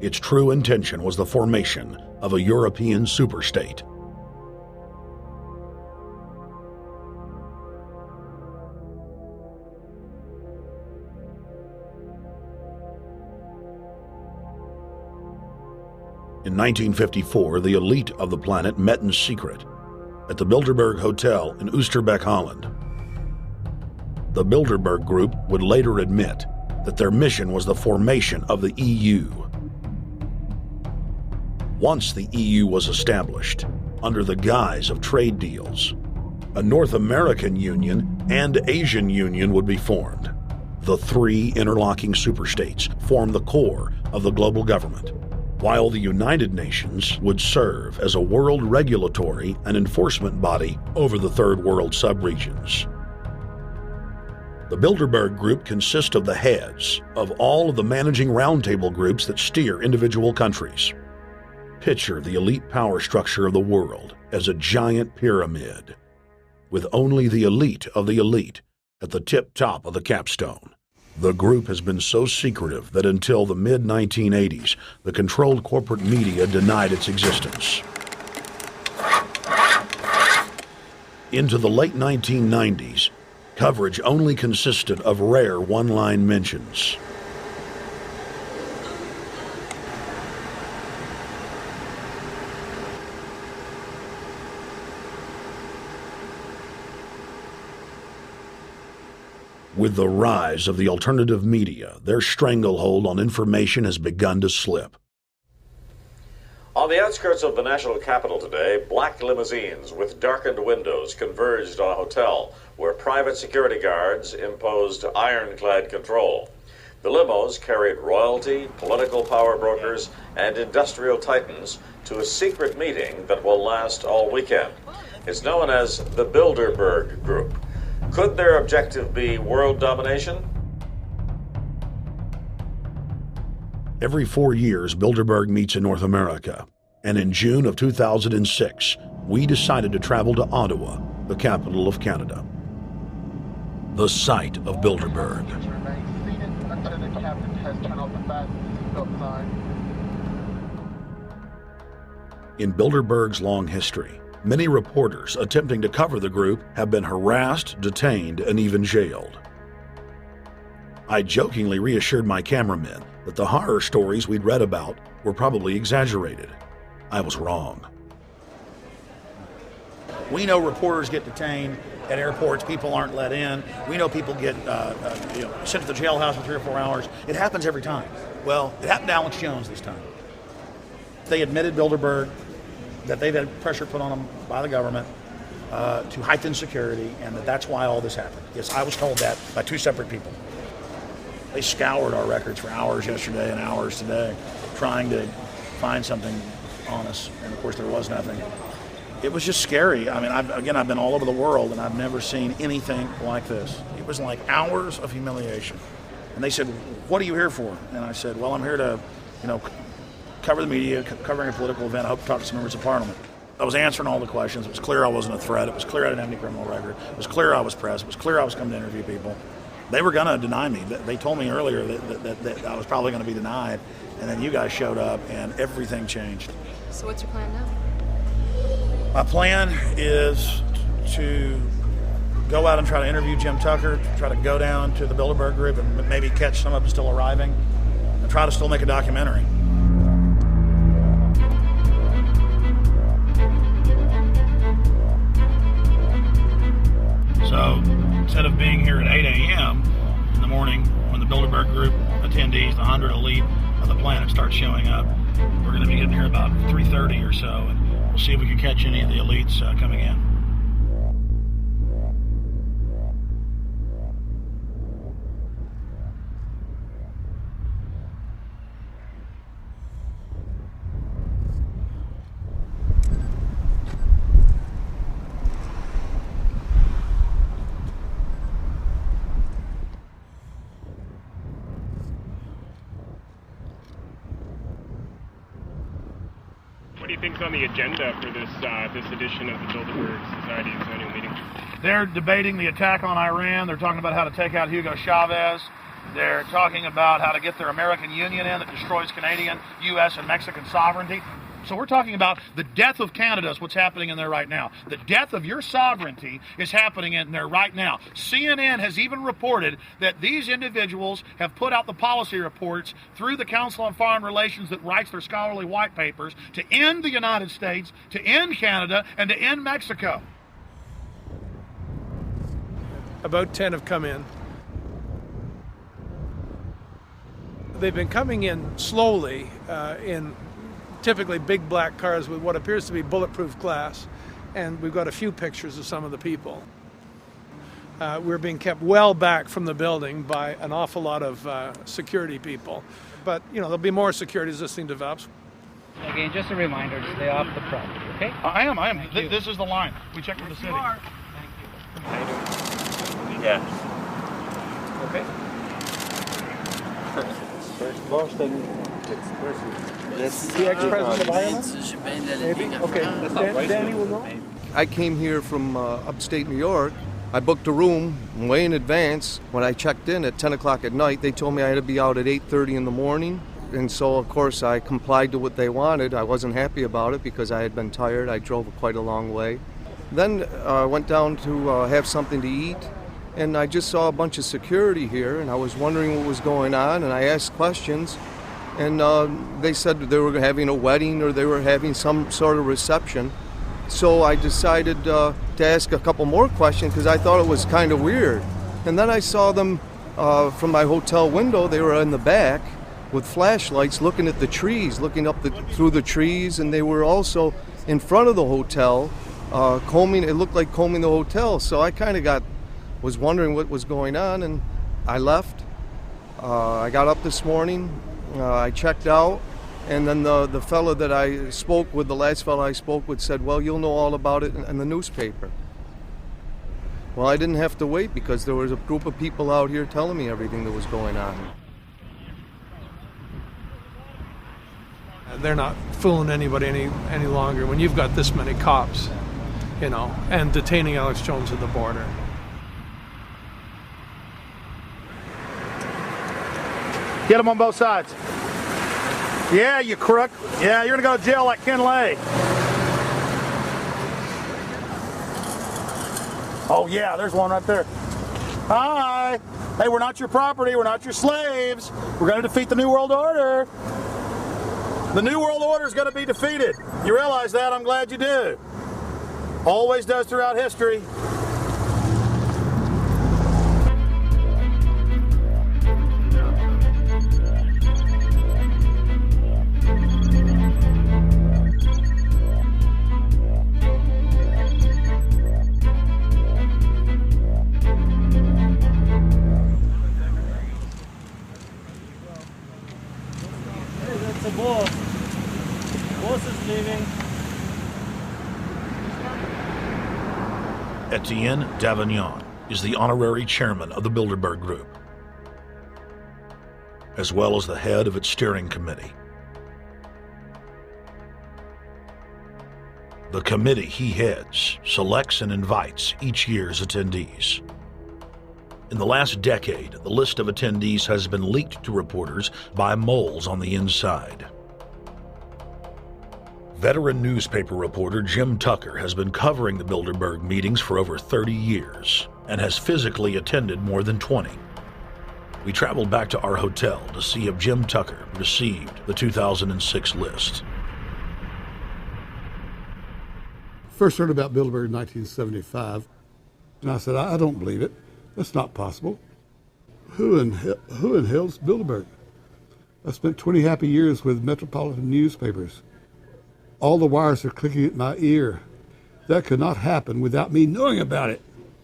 Its true intention was the formation of a European superstate. In 1954, the elite of the planet met in secret at the Bilderberg Hotel in Oosterbeek, Holland. The Bilderberg Group would later admit that their mission was the formation of the EU. Once the EU was established, under the guise of trade deals, a North American Union and Asian Union would be formed. The three interlocking superstates formed the core of the global government, while the United Nations would serve as a world regulatory and enforcement body over the Third World subregions. The Bilderberg Group consists of the heads of all of the managing roundtable groups that steer individual countries. Picture the elite power structure of the world as a giant pyramid, with only the elite of the elite at the tip top of the capstone. The group has been so secretive that until the mid-1980s, the controlled corporate media denied its existence. Into the late 1990s, coverage only consisted of rare one-line mentions. With the rise of the alternative media, their stranglehold on information has begun to slip. On the outskirts of the national capital today, black limousines with darkened windows converged on a hotel where private security guards imposed ironclad control. The limos carried royalty, political power brokers, and industrial titans to a secret meeting that will last all weekend. It's known as the Bilderberg Group. Could their objective be world domination? Every 4 years, Bilderberg meets in North America, and in June of 2006, we decided to travel to Ottawa, the capital of Canada. The site of Bilderberg. In Bilderberg's long history, many reporters attempting to cover the group have been harassed, detained, and even jailed. I jokingly reassured my cameramen that the horror stories we'd read about were probably exaggerated. I was wrong. We know reporters get detained at airports, people aren't let in. We know people get sent to the jailhouse for 3 or 4 hours. It happens every time. Well, it happened to Alex Jones this time. They admitted Bilderberg that they've had pressure put on them by the government to heighten security, and that's why all this happened. Yes, I was told that by 2 separate people. They scoured our records for hours yesterday and hours today, trying to find something on us, and of course there was nothing. It was just scary. I mean, I've been all over the world, and I've never seen anything like this. It was like hours of humiliation. And they said, "What are you here for?" And I said, "Well, I'm here to, cover the media, covering a political event. I hope to talk to some members of Parliament." I was answering all the questions. It was clear I wasn't a threat. It was clear I didn't have any criminal record. It was clear I was press. It was clear I was coming to interview people. They were going to deny me. They told me earlier that I was probably going to be denied, and then you guys showed up, and everything changed. So what's your plan now? My plan is to go out and try to interview Jim Tucker, try to go down to the Bilderberg Group and maybe catch some of them still arriving, and try to still make a documentary. So instead of being here at 8 a.m. in the morning when the Bilderberg Group attendees, the 100 elite of the planet, start showing up, we're going to be getting here about 3:30 or so, and we'll see if we can catch any of the elites coming in. What do you think's on the agenda for this edition of the Bilderberg Society's annual meeting? They're debating the attack on Iran. They're talking about how to take out Hugo Chavez. They're talking about how to get their American Union in that destroys Canadian, U.S., and Mexican sovereignty. So we're talking about the death of Canada is what's happening in there right now. The death of your sovereignty is happening in there right now. CNN has even reported that these individuals have put out the policy reports through the Council on Foreign Relations that writes their scholarly white papers to end the United States, to end Canada, and to end Mexico. About 10 have come in. They've been coming in slowly in typically big black cars with what appears to be bulletproof glass, and we've got a few pictures of some of the people. We're being kept well back from the building by an awful lot of security people, but there'll be more security as this thing develops. Again, just a reminder to stay off the property, okay? I am. This is the line. We checked with the city. Thank you. Yeah. Okay. That's the ex-president of Ireland? Maybe? Okay, Danny will know. I came here from upstate New York. I booked a room way in advance. When I checked in at 10 o'clock at night, they told me I had to be out at 8:30 in the morning. And so, of course, I complied to what they wanted. I wasn't happy about it because I had been tired. I drove quite a long way. Then I went down to have something to eat, and I just saw a bunch of security here, and I was wondering what was going on, and I asked questions. And they said they were having a wedding or they were having some sort of reception. So I decided to ask a couple more questions because I thought it was kind of weird. And then I saw them from my hotel window. They were in the back with flashlights looking at the trees, looking up through the trees. And they were also in front of the hotel combing. It looked like combing the hotel. So I kind of was wondering what was going on, and I left. I got up this morning. I checked out, and then the fellow that I spoke with, the last fellow I spoke with, said, well, you'll know all about it in the newspaper. Well, I didn't have to wait because there was a group of people out here telling me everything that was going on. They're not fooling anybody any longer when you've got this many cops, and detaining Alex Jones at the border. Get them on both sides. Yeah, you crook. Yeah, you're going to go to jail like Ken Lay. Oh, yeah, there's one right there. Hi. Hey, we're not your property. We're not your slaves. We're going to defeat the New World Order. The New World Order is going to be defeated. You realize that? I'm glad you do. Always does throughout history. The boss. Boss is leaving. Etienne Davignon is the honorary chairman of the Bilderberg Group, as well as the head of its steering committee. The committee he heads selects and invites each year's attendees. In the last decade, the list of attendees has been leaked to reporters by moles on the inside. Veteran newspaper reporter Jim Tucker has been covering the Bilderberg meetings for over 30 years and has physically attended more than 20. We traveled back to our hotel to see if Jim Tucker received the 2006 list. First heard about Bilderberg in 1975, and I said, I don't believe it. That's not possible. Who in hell's Bilderberg? I spent 20 happy years with metropolitan newspapers. All the wires are clicking at my ear. That could not happen without me knowing about it.